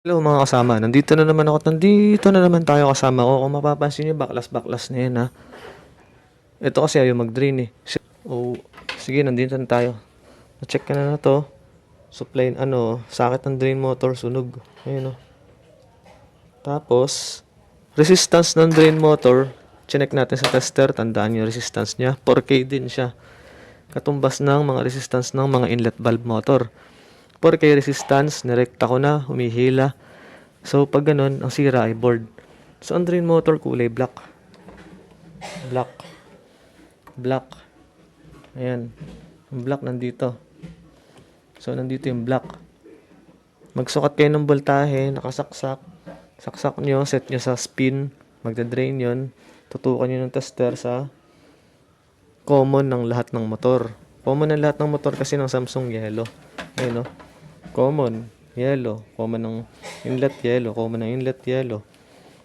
Hello mga kasama, nandito na naman tayo kasama ko. Kung mapapansin nyo, baklas-baklas na yan ha. Ito kasi ayaw mag-drain eh. Oh, sige, nandito na tayo. Na-check ka na to. Supply, sakit ng drain motor, sunog. Ayun o. Tapos, resistance ng drain motor, chinek natin sa tester, tandaan yung resistance niya. 4K din siya. Katumbas ng mga resistance ng mga inlet valve motor. 4K resistance, nirekta ko na, humihila. So, pag ganun, ang sira ay board. So, ang drain motor kulay black. Black. Black. Ayan. Yung black nandito. So, nandito yung black. Magsukat kayo ng voltahe, nakasaksak. Saksak nyo, set nyo sa spin. Magda-drain yon. Tutukan nyo ng tester sa common ng lahat ng motor. Common ng lahat ng motor kasi ng Samsung yellow. Ayun o. Common. Yellow. Common ng inlet yellow. Common ng inlet yellow.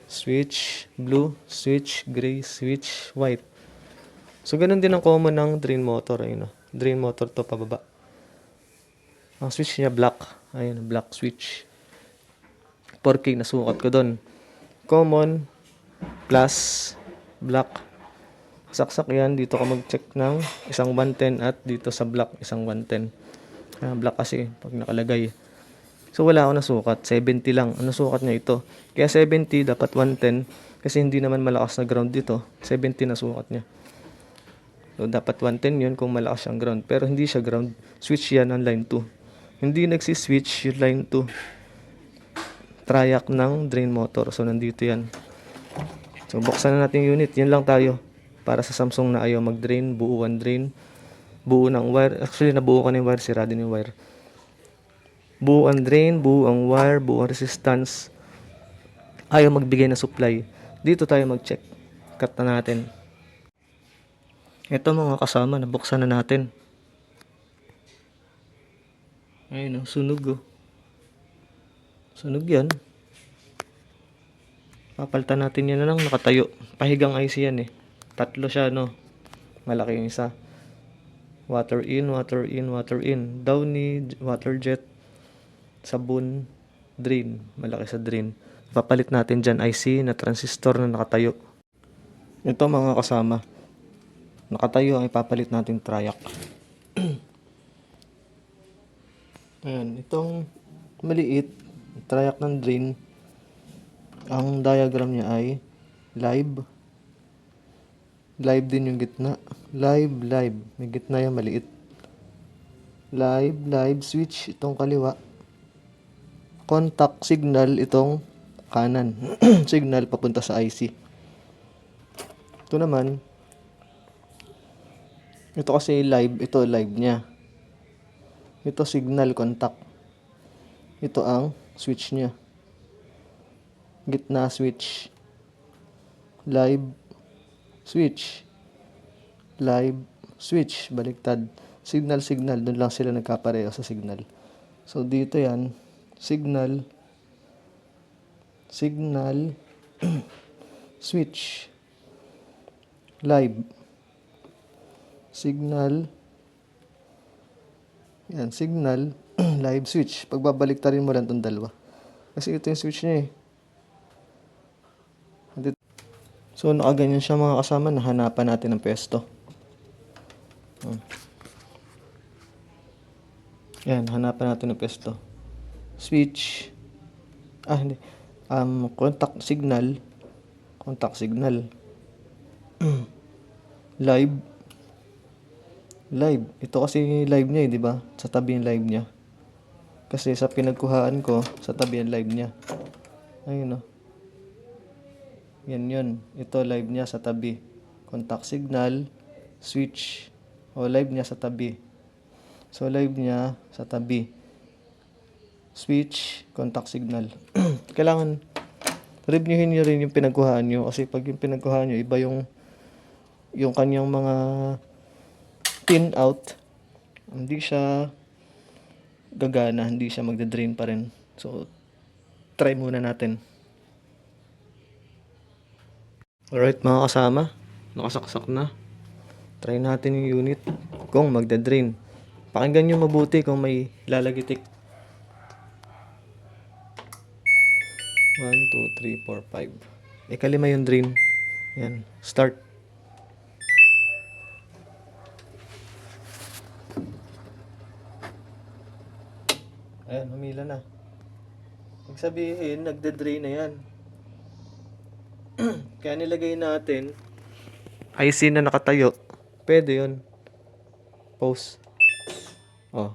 Switch blue. Switch gray. Switch white. So, ganun din ang common ng drain motor. Ayun o. Drain motor to pababa. Ang switch niya black. Ayun. Black switch. 4K na sukat ko doon. Common plus black. Saksak yan. Dito ka mag-check ng isang 110 at dito sa black isang 110. Black kasi pag nakalagay. So, wala ako nasukat. 70 lang. Ang nasukat niya ito. Kaya 70, dapat 110. Kasi hindi naman malakas na ground dito. 70 nasukat niya. So, dapat 110 yun kung malakas siyang ground. Pero hindi siya ground. Switch yan ang line 2. Hindi nagsiswitch yung line 2. Triac ng drain motor. So, nandito yan. So, buksan na natin yung unit. Yan lang tayo. Para sa Samsung na ayaw mag-drain. Buuan drain. Buo ng wire. Actually, nabuo ka na yung wire. Sira din yung wire. Buo ang drain, buo ang wire, buo ang resistance. Ayaw magbigay ng supply. Dito tayo mag-check. Cut na natin. Ito mga kasama, nabuksan na natin. Ayun o, sunog o. Sunog yan. Papalitan natin yan na lang, nakatayo. Pahigang IC yan eh. Tatlo siya no. Malaki yung isa. Water in, water in, water in. Downy, water jet. Sabon, drain. Malaki sa drain. Papalit natin dyan IC na transistor na nakatayo. Ito mga kasama. Nakatayo ang ipapalit natin triac. Ayan. Itong maliit, triac ng drain. Ang diagram niya ay live. Live din yung gitna. Live, live. May gitna yung maliit. Live, live. Switch itong kaliwa. Contact signal itong kanan. Signal papunta sa IC. Ito naman, ito kasi live, ito live niya. Ito signal contact. Ito ang switch niya. Gitna switch. Live switch. Live switch. Baliktad. Signal, signal. Doon lang sila nagkapareho sa signal. So, dito yan. Signal. Signal. Switch. Live. Signal. Yan, signal. Live switch. Pagbabalik-tarin mo lang itong dalawa. Kasi ito yung switch niya eh. So, nakaganyan siya mga kasama. Nahanapan natin ng pwesto. Yan, hanapan natin ng pwesto. Switch. Hindi. Contact signal. Contact signal. Live. Live. Ito kasi live niya eh, di ba? Sa tabi yung live niya. Kasi sa pinagkuhaan ko, sa tabi yung live niya. Ayun o. Yan yun. Ito live niya sa tabi. Contact signal. Switch. O live niya sa tabi. So live niya sa tabi. Switch. Contact signal. Kailangan reviewin nyo rin yung pinagkuhaan nyo. Kasi pag yung pinagkuhaan nyo, iba yung kanyang mga pin out. Hindi siya gagana. Hindi siya magda-drain pa rin. So, try muna natin. Alright mga kasama, nakasaksak na. Try natin yung unit kung magda-drain. Pakinggan nyo mabuti kung may lalagitik. 1, 2, 3, 4, 5. Ikalima yung drain. Yan. Start. Ayan, humila na. Ibig sabihin, nagde-drain na yan. Kaya nilagay natin IC na nakatayo. Pwede yun. Pause. Oh.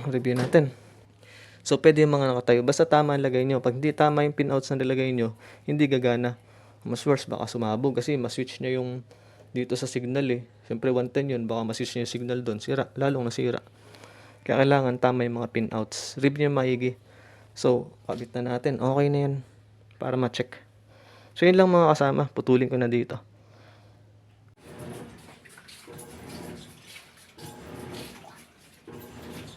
Review natin. So, pwede yung mga nakatayo. Basta tama ang lagay nyo. Pag hindi tama yung pinouts na nilagay nyo, hindi gagana. Mas worse, baka sumabog kasi maswitch niya yung dito sa signal eh. Siyempre 110 yun, baka maswitch niya yung signal doon. Sira, lalong nasira. Kaya kailangan tama yung mga pinouts. Review nyo maigi. So, kabit na natin. Okay na yan. Para ma-check. So, yun lang mga kasama. Putulin ko na dito.